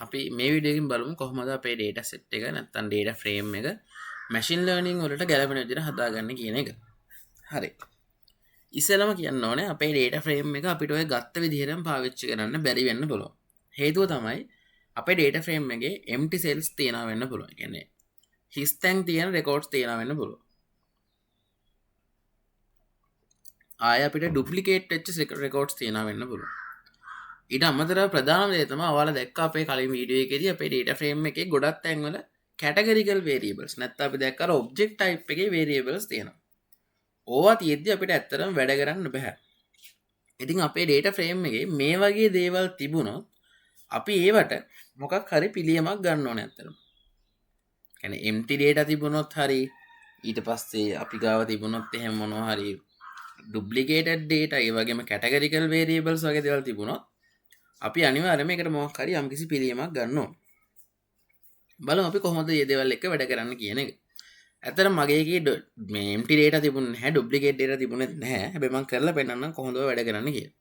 අපි මේ විඩියකින් බලමු කොහොමද අපේ ඩේට සෙට් එක නැත්තන් ඩේට ෆ්‍රේම් එක මැසින් ලර්නිින් වලට ගැලපෙන විදිහට හදාගන්න කියන එක. හරි. ඉස්සෙල්ලම කියන්න ඕනේ අපේ ඩේට ෆ්‍රේම් එක අපිට ඔය ගත්ත විදිහටම පාවිච්චි කරන්න බැරි වෙන්න පුළුවන්. හේතුව තමයි අපේ ඩේට ෆ්‍රේම් එකේ empty cells තියෙනවා වෙන්න පුළුවන්. කියන්නේ හිස් තැන් තියෙන රෙකෝඩ්ස් තියෙනවා වෙන්න පුළුවන්. ආය අපිට ඩුප්ලිකේට් වෙච්ච රෙකෝඩ්ස් තියෙනවා වෙන්න පුළුවන්. ඊට අමතරව ප්‍රධානම දේ තමයි ඔයාලා දැක්ක අපේ කලින් වීඩියෝ එකේදී අපේ data frame එකේ ගොඩක් තැන්වල categorical variables නැත්නම් අපි දැක්ක අර object type එකේ variables තියෙනවා. ඕවා තියෙද්දි අපිට ඇත්තටම වැඩ කරන්න බෑ. ඉතින් අපේ data frame එකේ මේ වගේ දේවල් තිබුණොත් අපි ඒවට මොකක් හරි පිළියමක් ගන්න ඕනේ ඇත්තටම. කියන්නේ empty data තිබුණොත් හරි ඊට පස්සේ අපි ගාව තිබුණොත් එහෙම මොනවා හරි duplicated data ඒ වගේම categorical variables වගේ දේවල් තිබුණොත් අපි අනිවාර්යයෙන්ම ඒකට මොකක් හරි යම්කිසි පිළියමක් ගන්න ඕන. බලමු අපි කොහොමද මේ දේවල් එක්ක වැඩ කරන්න කියන එක. ඇත්තටම මගේ එකේ මේ empty data තිබුණේ නැහැ, duplicate data තිබුණෙත් නැහැ. හැබැයි මම කරලා පෙන්නන්නම් කොහොමද වැඩ කරන්න කියලා.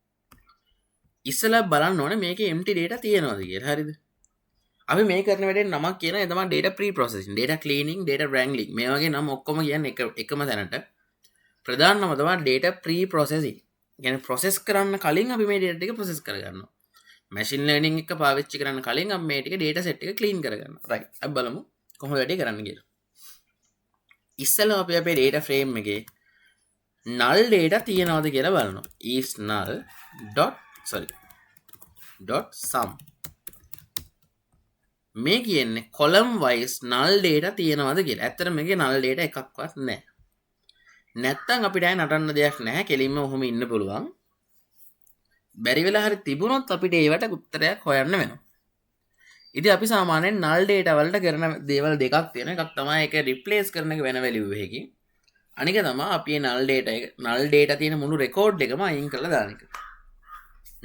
ඉස්සෙල්ලා බලන්න ඕනේ මේකේ empty data තියෙනවද කියලා. හරිද? අපි මේ කරන වැඩේ නමක් කියන ඒ තමයි data pre-processing, data cleaning, data wrangling. මේ වගේ නම් ඔක්කොම කියන්නේ එකම තැනට. ප්‍රධාන නම තමයි data pre-processing. කියන්නේ process කරන්න කලින් අපි මේ data ටික process කරගන්නවා. මැෂින් ලර්නින් එක පාවිච්චි කරන්න කලින් අපි මේ ටික data set එක clean කරගන්නවා. right. අපි බලමු කොහොමද වැඩේ කරන්න කියලා. ඉස්සෙල්ලා අපි අපේ data frame එකේ null data තියනවද කියලා බලනවා. is null dot sum මේ කියන්නේ column wise null data තියනවද කියලා. ඇත්තට මේකේ null data එකක්වත් නැහැ. නැත්තම් අපිට ආය නටන්න දෙයක් නැහැ. කෙලින්ම ඔහොම ඉන්න පුළුවන්. බැරි වෙලා හරි තිබුණොත් අපිට ඒවට උත්තරයක් හොයන්න වෙනවා. ඉතින් අපි සාමාන්‍යයෙන් null data වලට කරන දේවල් දෙකක් තියෙනවා. එකක් තමයි ඒක replace කරන එක වෙන value එකකින්. අනික තමයි අපි මේ null data තියෙන මුළු record එකම අයින් කරලා දාන එක.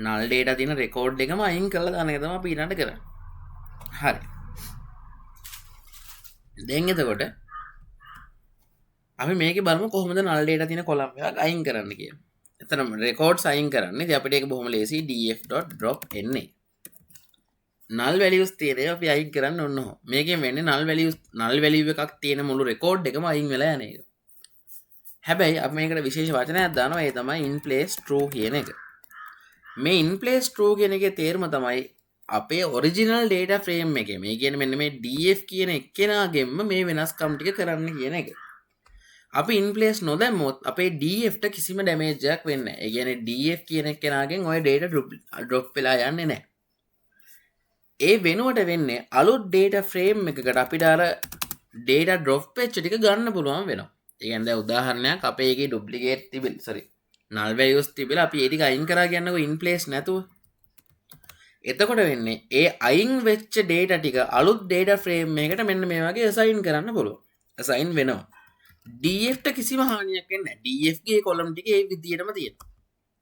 null data තියෙන record එකම අයින් කරලා දාන එක තමයි අපි ඊළඟට කරන්නේ. හරි. දැන් එතකොට අපි මේකේ බලමු කොහොමද null data තියෙන column එකක් අයින් කරන්න කියලා. එතන records අයින් කරන්න. ඉතින් අපිට ඒක බොහොම ලේසි df.drop na. null values තියෙන ඒවා අපි අයින් කරන්න ඕන ඔහොම. මේකෙන් වෙන්නේ null value එකක් තියෙන මුළු record එකම අයින් වෙලා යන එක. හැබැයි අපි මේකට විශේෂ වචනයක් දානවා. ඒ තමයි in place true කියන එක. මේ in place true කියන එකේ තේරුම තමයි අපේ original data frame එකේ මේ කියන්නේ මෙන්න මේ df කියන එක්කෙනාගෙන්ම මේ වෙනස්කම් ටික කරන්න කියන එක. අපි in place නොදැම්මොත් අපේ df ට කිසිම damage එකක් වෙන්නේ නැහැ. ඒ කියන්නේ df කියන එක්කෙනාගෙන් ওই data drop වෙලා යන්නේ නැහැ. ඒ වෙනුවට වෙන්නේ අලුත් data frame එකකට අපිට අර data drop වෙච්ච ටික ගන්න පුළුවන් වෙනවා. ඒ කියන්නේ දැන් උදාහරණයක් අපේ එකේ duplicate තිබිලා null values තිබිලා අපි ඒ ටික අයින් කරා කියන්නකෝ in place නැතුව. එතකොට වෙන්නේ ඒ අයින් වෙච්ච data ටික අලුත් data frame එකකට මෙන්න මේ වගේ assign කරන්න පුළුවන්. assign වෙනවා. df ට කිසිම හානියක් වෙන්නේ නැහැ. df ගේ column ටික ඒ විදිහටම තියෙනවා.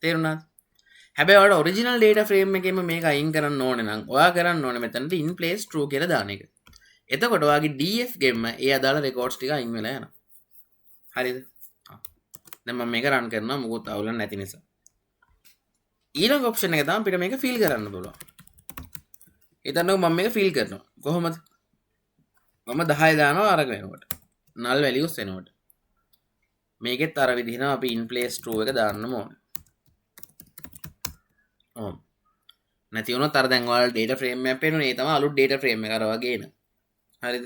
තේරුණාද? හැබැයි ඔයාලට original data frame එකේම මේක අයින් කරන්න ඕනේ නම් ඔයා කරන්න ඕනේ මෙතනට in place true කියලා දාන එක. එතකොට ඔයාගේ df ගෙම ඒ අදාළ records ටික අයින් වෙලා යනවා. හරිද? දැන් මම මේක run කරනවා මොකොත් අවුලක් නැති නිසා. ඊළඟ option එක තමයි අපිට මේක fill කරන්න පුළුවන්. හිතන්නකෝ මම මේක fill කරනවා. කොහොමද? මම 10 දානවා අරගෙන එනකොට. null values එනකොට. මේකෙත් අර විදිහම අපි in place true එක දාන්නම ඕනේ. නැති වුණොත් අර දැන් ඔයාලා data frame එකක් පේනවනේ ඒ තමයි අලුත් data frame එක අර වගේ එන. හරිද?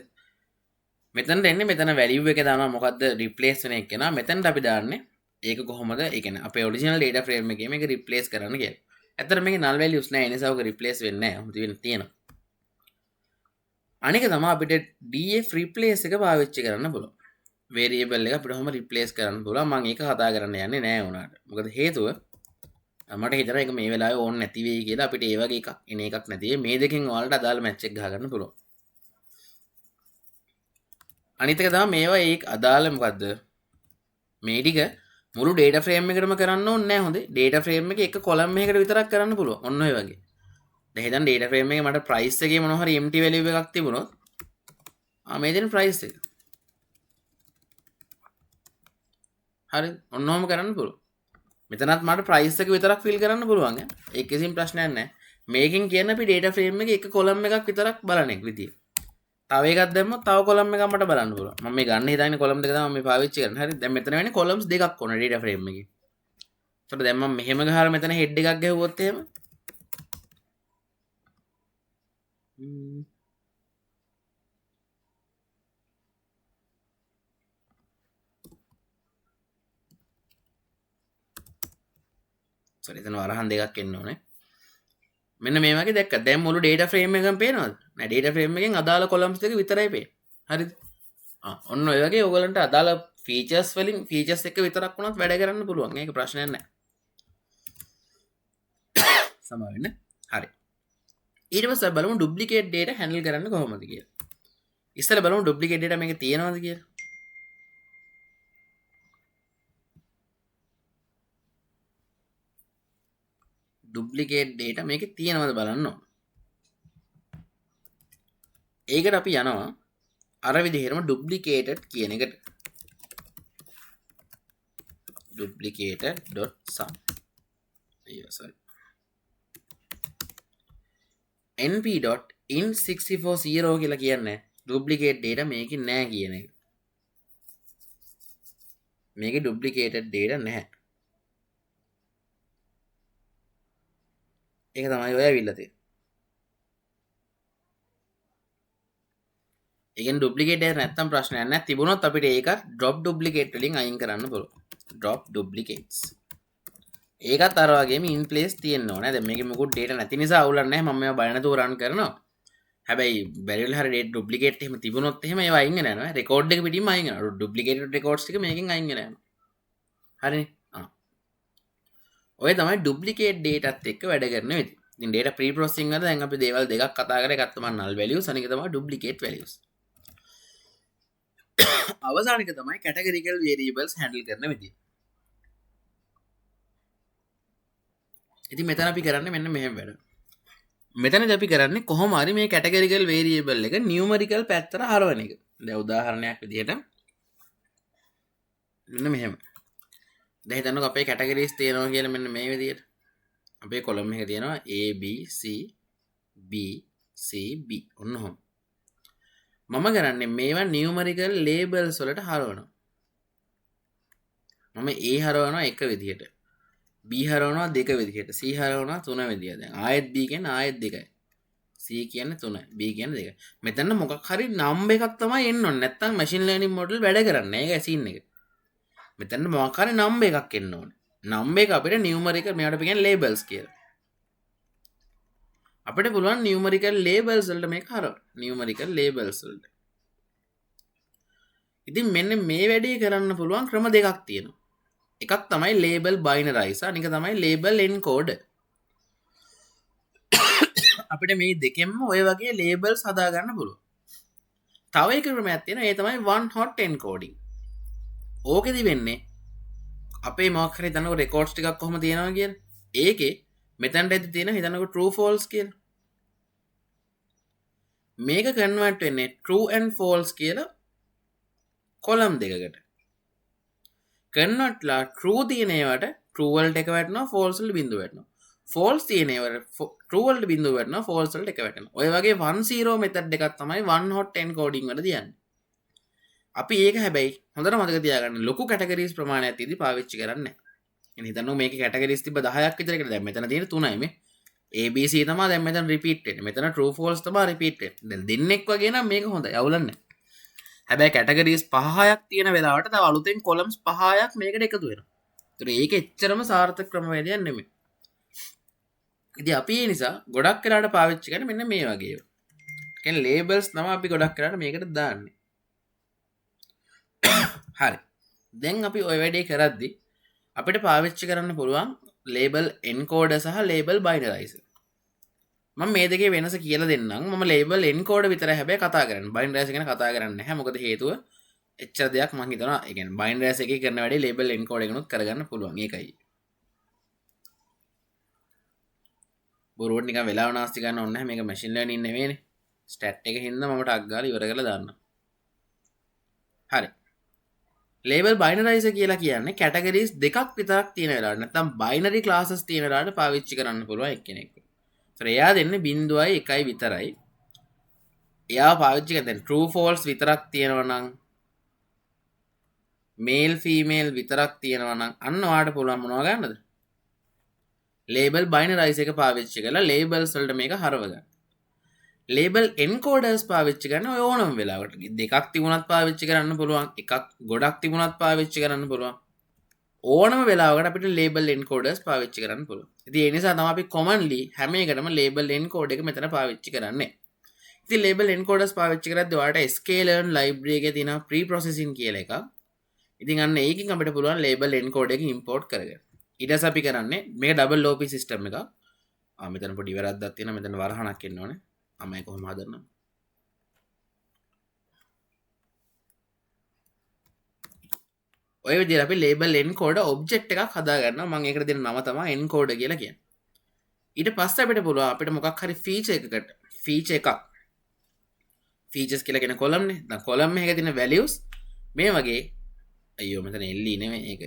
මෙතනට එන්නේ මෙතන value එක දානවා මොකද්ද replace වෙන එක නා මෙතනට අපි දාන්නේ ඒක කොහොමද ඒ කියන්නේ අපේ original data frame එකේ මේක replace කරන්න කියලා. ඇත්තට මේකේ null values නැහැ ඒ නිසා ඔක replace වෙන්නේ නැහැ. හුදු වෙන තියෙනවා. අනික තමයි අපිට df replace එක පාවිච්චි කරන්න පුළුවන්. variable එක අපිට ඔහොම replace කරන්න පුළුවන්. මම ඒක කතා කරන්න යන්නේ නැහැ උනාට. මොකද හේතුව මට හිතෙනවා ඒක මේ වෙලාවේ ඕන් නැති වෙයි කියලා අපිට ඒ වගේ එකක් එන එකක් නැති. මේ දෙකෙන් ඔයාලට අදාළ මැච් එක ගහ ගන්න පුළුවන්. අනිත් එක තමයි මේවා ඒක අදාළ මොකද්ද? මේ ටික මුළු data frame එකකටම කරන්න ඕනේ නැහැ හොඳේ. data frame එකේ එක column එකකට විතරක් කරන්න පුළුවන්. ඔන්න ඔය වගේ. දැන් හිතන්න data frame එකේ මට price එකේ මොනවා හරි empty value එකක් තිබුණොත් මේ දෙන price එක. හරිද? ඔන්න ඔහොම කරන්න පුළුවන්. මෙතනත් මට price එක විතරක් fill කරන්න පුළුවන්. ඒක කිසිම ප්‍රශ්නයක් නැහැ. මේකෙන් කියන්න අපි ඩේටා ෆ්‍රේම් එකේ එක කොලම් එකක් විතරක් බලන එක විදිය. තව එකක් දැම්මොත් තව කොලම් එකක් මට බලන්න පුළුවන්. මම මේ ගන්න හිතන්නේ කොලම් දෙක තමයි මම පාවිච්චි කරන්නේ. හරි. දැන් මෙතන වෙන්නේ කොලම්ස් දෙකක් ඕන ඩේටා ෆ්‍රේම් එකේ. ඒතකොට දැන් මම මෙහෙම ගහලා මෙතන හෙඩ් එකක් ගැහුවොත් එහෙම සරි එතන වරහන් දෙකක් එන්න ඕනේ. මෙන්න මේ වගේ දැක්ක. දැන් මුළු data frame එකම පේනවද? නෑ data frame එකෙන් අදාළ columns දෙක විතරයි පේන්නේ. හරිද? ඔන්න ඔය වගේ ඔයගලන්ට අදාළ features වලින් features එක විතරක් වුණත් වැඩ කරන්න පුළුවන්. ඒක ප්‍රශ්නයක් නෑ. සමා වෙන්න. හරි. ඊට පස්සේ බලමු duplicate data handle කරන්න කොහොමද කියලා. ඉස්සෙල්ලා බලමු duplicate data මේකේ තියෙනවද කියලා. duplicate data මේකේ තියෙනවද බලන්න ඕන. ඒකට අපි යනවා අර විදිහටම duplicated කියන එකට. duplicated.sum. sorry. np.int640 කියලා කියන්නේ duplicate data මේකේ නැහැ කියන එක. මේකේ duplicated data නැහැ. ඒක තමයි ඔය ඇවිල්ලා තියෙන්නේ. ඒකෙන් duplicate data නැත්තම් ප්‍රශ්නයක් නැහැ. තිබුණොත් අපිට ඒක drop duplicate වලින් අයින් කරන්න පුළුවන්. drop duplicates. ඒකත් අර වගේම in place තියෙන්න ඕනේ. දැන් මේකේ මොකුත් data නැති නිසා අවුලක් නැහැ. මම මේවා බය නැතුව run කරනවා. හැබැයි බැරිවල හරි data duplicate එහෙම තිබුණොත් එහෙම ඒවා අයින් වෙනවා නේද? record එක පිටින්ම අයින් වෙනවා. duplicated records ටික මේකෙන් අයින් වෙනවා. හරිනේ. ඔය තමයි duplicate dataත් එක්ක වැඩ කරන විදිහ. ඉතින් data pre-processing වල දැන් අපි දේවල් දෙකක් කතා කරලා එකක් තමයි null values අනික තමයි duplicate values. අවසාන එක තමයි categorical variables handle කරන විදිහ. ඉතින් මෙතන අපි කරන්නේ මෙන්න මෙහෙම වැඩ. මෙතනදී අපි කරන්නේ කොහොම හරි මේ categorical variable එක numerical පැත්තට හරවන එක. දැන් උදාහරණයක් විදිහට මෙන්න මෙහෙම. දැන් හිතන්නකො අපේ categories තියෙනවා කියලා මෙන්න මේ විදිහට. අපේ column එක තියෙනවා A B C B C B ඔන්න ඔහොම. මම කරන්නේ මේවා numerical labels වලට හරවනවා. මම A හරවනවා එක විදිහට. B හරවනවා දෙක විදිහට. C හරවනවා තුන විදිහට. දැන් ආයෙත් B කියන්නේ ආයෙත් දෙකයි. C කියන්නේ 3යි. B කියන්නේ 2යි. මෙතන මොකක් හරි number එකක් තමයි එන්න ඕනේ. නැත්තම් machine learning model වැඩ කරන්නේ නැහැ. ඒක scene එක. මෙතන මොකක් හරි number එකක් එන්න ඕනේ. number එක අපිට numerical මෙයාට අපි කියන්නේ labels කියලා. අපිට පුළුවන් numerical labels වලට මේක හරවන්න. numerical labels වලට. ඉතින් මෙන්න මේ වැඩේ කරන්න පුළුවන් ක්‍රම දෙකක් තියෙනවා. එකක් තමයි label binarizer අනික තමයි label encoder. අපිට මේ දෙකෙන්ම ඔය වගේ labels හදා ගන්න පුළුවන්. තව එක ක්‍රමයක් තියෙනවා ඒ තමයි one hot encoding. ඕකෙදි වෙන්නේ අපේ මොකක් හරි හිතන්නකො records ටිකක් කොහොම තියෙනවා කියලා. ඒකේ මෙතනට ඇති තියෙන හිතන්නකො true false කියලා. මේක convert වෙන්නේ true and false කියලා column දෙකකට. convert ලා true තියෙන ඒවාට true වලට එක වැටෙනවා false වලට බිඳුව වැටෙනවා. false තියෙන ඒවාට true වලට බිඳුව වැටෙනවා false වලට එක වැටෙනවා. ඔය වගේ 1 0 method එකක් තමයි one hot encoding වල තියන්නේ. අපි ඒක හැබැයි හොඳට මතක තියාගන්න ලොකු කැටගරීස් ප්‍රමාණයක් තියදී පාවිච්චි කරන්නේ නැහැ. එන හිතන්නකො මේකේ කැටගරීස් තිබ්බ 10ක් විතර කියලා. දැන් මෙතන තියෙන 3යි මේ. A B C තමයි දැන් මෙතන රිපීට් වෙන්නේ. මෙතන true false තමයි රිපීට් වෙන්නේ. දැන් දෙන්නෙක් වගේ නම් මේක හොඳයි. අවුලක් නැහැ. හැබැයි කැටගරීස් 5ක් තියෙන වෙලාවට තව අලුතෙන් columns 5ක් මේකට එකතු වෙනවා. ඒතර ඒක එච්චරම සාර්ථක ක්‍රමවේදයක් නෙමෙයි. ඉතින් අපි ඒ නිසා ගොඩක් වෙලාවට පාවිච්චි කරන්නේ මෙන්න මේ වගේ ඒවා. ඒ කියන්නේ labels තමයි අපි ගොඩක් වෙලාවට මේකට දාන්නේ. හරි. දැන් අපි ඔය වැඩේ කරද්දී අපිට පාවිච්චි කරන්න පුළුවන් label encoder සහ label binarizer. මම මේ දෙකේ වෙනස කියලා දෙන්නම්. මම label encoder විතරයි හැබැයි කතා කරන්නේ. binarizer ගැන කතා කරන්නේ නැහැ. මොකද හේතුව එච්චර දෙයක් මම හිතනවා. ඒ කියන්නේ binarizer එකේ කරන වැඩේ label encoder එකනොත් කරගන්න පුළුවන්. ඒකයි. බොරුවට නිකන් වෙලාව නාස්ති ගන්න ඕනේ නැහැ. මේක machine learning නෙවෙයිනේ. stat එක හින්දා මම ටක් ගාලා ඉවර කරලා දාන්නම්. හරි. label binarizer කියලා කියන්නේ categories දෙකක් විතරක් තියෙන වෙලාවට නැත්නම් binary classes තියෙන වෙලාවට පාවිච්චි කරන්න පුළුවන් එක්කෙනෙක්. එයා දෙන්නේ 0.1 විතරයි. එයා පාවිච්චි කරන දැන් true false විතරක් තියෙනවා නම් male female විතරක් තියෙනවා නම් අන්න ඔයාලට පුළුවන් මොනව ගන්නද? label binarize එක පාවිච්චි කරලා labels වලට මේක හරව ගන්න. label encoders පාවිච්චි කරන ඔය ඕනම වෙලාවකට දෙකක් තිබුණත් පාවිච්චි කරන්න පුළුවන්, එකක් ගොඩක් තිබුණත් පාවිච්චි කරන්න පුළුවන්. ඕනම වෙලාවකට අපිට label encoders පාවිච්චි කරන්න පුළුවන්. ඉතින් ඒ නිසා තමයි අපි commonly හැම එකටම label encode එක මෙතන පාවිච්චි කරන්නේ. ඉතින් label encoders පාවිච්චි කරද්දී ඔයාලට sklearn library එකේ තියෙන pre-processing කියලා එකක්. ඉතින් අන්න ඒකින් අපිට පුළුවන් label encode එක import කරගන්න. ඊට පස්සේ අපි කරන්නේ මේක double OP system එකක්. මෙතන පොඩි වැරද්දක් තියෙනවා. මෙතන වරහණක් එන්න ඕනේ. මම ඒක කොහොම හදන්නම්? ඔය විදිහට අපි label encode object එකක් හදා ගන්නවා. මම ඒකට දෙන නම තමයි encode කියලා කියන්නේ. ඊට පස්සේ අපිට පුළුවන් අපිට මොකක් හරි feature එකක් features කියලා කියන column නේ. දැන් column එකේ තියෙන values මේ වගේ අයියෝ මෙතන LE නෙමෙයි ඒක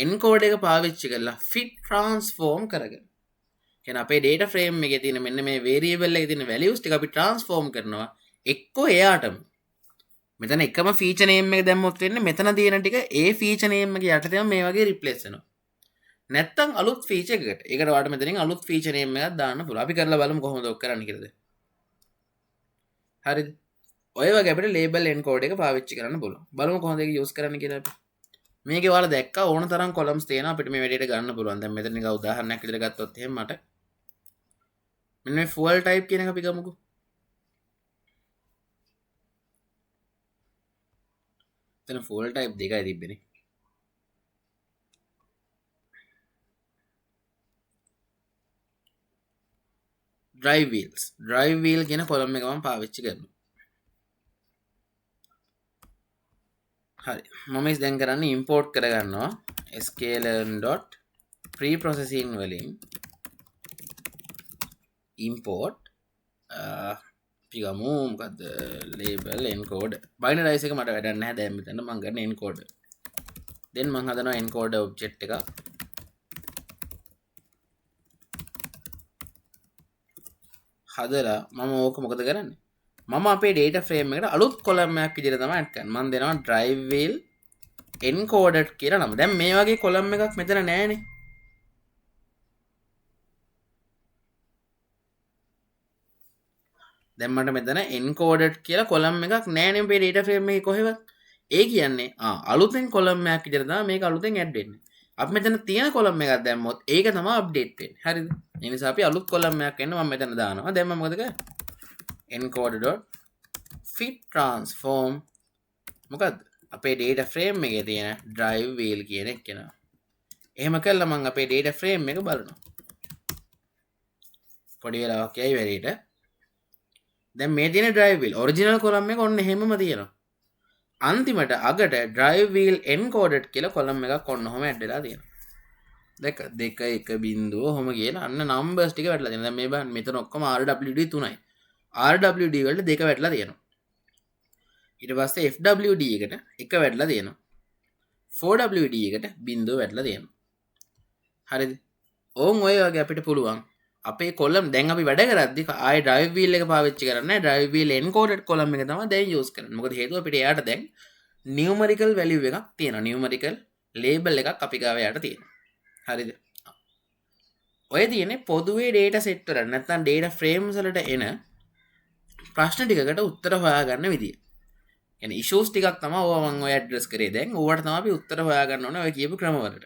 encode එක පාවිච්චි කරලා fit transform කරගෙන. කියන්නේ අපේ data frame එකේ තියෙන මෙන්න මේ variable එකේ තියෙන values ටික අපි transform කරනවා එක්කෝ එයාටම. මෙතන එකම feature name එක දැම්මොත් වෙන්නේ මෙතන තියෙන ටික ඒ feature name එක යටතේම මේ වගේ replace වෙනවා. නැත්තම් අලුත් feature එකකට. ඒකට ඔයාලට මෙතනින් අලුත් feature name එකක් දාන්න පුළුවන්. අපි කරලා බලමු කොහොමද ඔක් කරන්න කියලාද. හරිද? ඔය වගේ අපිට label encode එක පාවිච්චි කරන්න පුළුවන්. බලමු කොහොමද ඒක use කරන්න කියලා අපි. මේකේ ඔයාලා දැක්කා ඕන තරම් columns තියෙනවා අපිට මේ වැඩේට ගන්න පුළුවන්. දැන් මෙතන නිකන් උදාහරණයක් විදිහට ගත්තොත් එහෙම මට මෙන්න මේ fuel type කියන එක අපි ගමුකෝ. එතන fuel type දෙකයි තිබෙන්නේ. drive wheel කියන column එක මම පාවිච්චි කරනවා. හරි මම දැන් කරන්නේ import කරගන්නවා sklearn.preprocessing වලින් import පිගමු මොකද්ද label encode binarize එක මට වැඩක් නැහැ දැන් මෙතන මම ගන්න encode then මම හදනවා encode object එක හදලා මම ඕක මොකද කරන්නේ මම අපේ data frame එකට අලුත් column එකක් විදිහට තමයි add කරන්නේ. මම දෙනවා drive wheel encoded කියලා නම. දැන් මේ වගේ column එකක් මෙතන නැහැනේ. දැන් මට මෙතන encoded කියලා column එකක් නැහැනේ අපේ data frame එකේ කොහෙවත්. ඒ කියන්නේ අලුතෙන් column එකක් විදිහට තමයි මේක අලුතෙන් add වෙන්නේ. අපි මෙතන තියෙන column එකක් දැම්මොත් ඒක තමයි update වෙන්නේ. හරිද? ඒ නිසා අපි අලුත් column එකක් එන්න මම මෙතන දානවා. දැන් මම මොකද කරන්නේ? encode.fit transform මොකද්ද අපේ data frame එකේ තියෙන drive wheel කියන එක කෙනා. එහෙම කළා මම අපේ data frame එක බලනවා. පොඩි වෙලාවක් යයි වැඩේට. දැන් මේ තියෙන drive wheel original column එක ඔන්න එහෙමම තියෙනවා. අන්තිමට අගට drive wheel encoded කියලා column එකක් ඔන්න ඔහම add වෙලා තියෙනවා. දැක්ක 2 1 බිංදුව ඔහම කියලා අන්න numbers ටික වැටලා තියෙනවා. දැන් මේ බලන්න මෙතන ඔක්කොම RWD 3යි. RWD වලට 2 වැටලා තියෙනවා. ඊට පස්සේ FWD එකට 1 වැටලා තියෙනවා. 4WD එකට බිංදුව වැටලා තියෙනවා. හරිද? ඕන් ඔය වගේ අපිට පුළුවන් අපේ column දැන් අපි වැඩ කරද්දි ආයේ drive wheel එක පාවිච්චි කරන්නේ drive wheel encoded column එක තමයි දැන් use කරන්නේ. මොකද හේතුව අපිට එයාට දැන් numerical value එකක් තියෙනවා. numerical label එකක් අපි ගාව යට තියෙනවා. හරිද? ඔය තියෙන්නේ පොදුවේ data set වල නැත්නම් data frames වලට එන ප්‍රශ්න ටිකකට උත්තර හොයාගන්න විදිය. කියන්නේ issues ටිකක් තමයි ඕවා මම ඔය ඇඩ්‍රස් කරේ. දැන් ඕවට තමයි අපි උත්තර හොයාගන්න ඕනේ ඔය කියපු ක්‍රම වලට.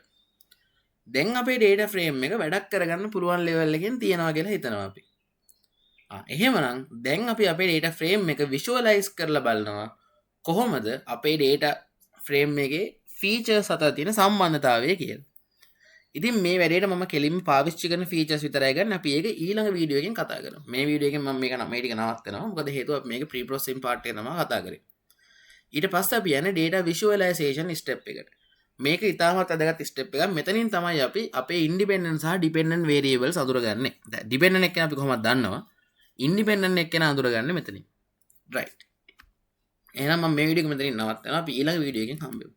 දැන් අපේ data frame එක වැඩක් කරගන්න පුළුවන් level එකකින් තියනවා කියලා හිතනවා අපි. එහෙමනම් දැන් අපි අපේ data frame එක visualize කරලා බලනවා කොහොමද අපේ data frame එකේ features අතර තියෙන සම්බන්ධතාවය කියලා. ඉතින් මේ වැඩේට මම කෙලින්ම පාවිච්චි කරන features විතරයි ගන්න. අපි ඒක ඊළඟ වීඩියෝ එකෙන් කතා කරමු. මේ වීඩියෝ එකෙන් මම මේක මේ ටික නවත්තනවා. මොකද හේතුව අපි මේක pre processing part එක තමයි කතා කරේ. ඊට පස්සේ අපි යන්නේ data visualization step එකට. මේක ඉතාමත් වැදගත් step එකක්. මෙතනින් තමයි අපි අපේ independent සහ dependent variables අඳුරගන්නේ. දැන් dependent එක්කන අපි කොහොමද දන්නවා? independent එක්කන අඳුරගන්නේ මෙතනින්. right. එහෙනම් මම මේ වීඩියෝ එක මෙතනින් නවත්තනවා. අපි ඊළඟ වීඩියෝ එකෙන් හම්බෙමු.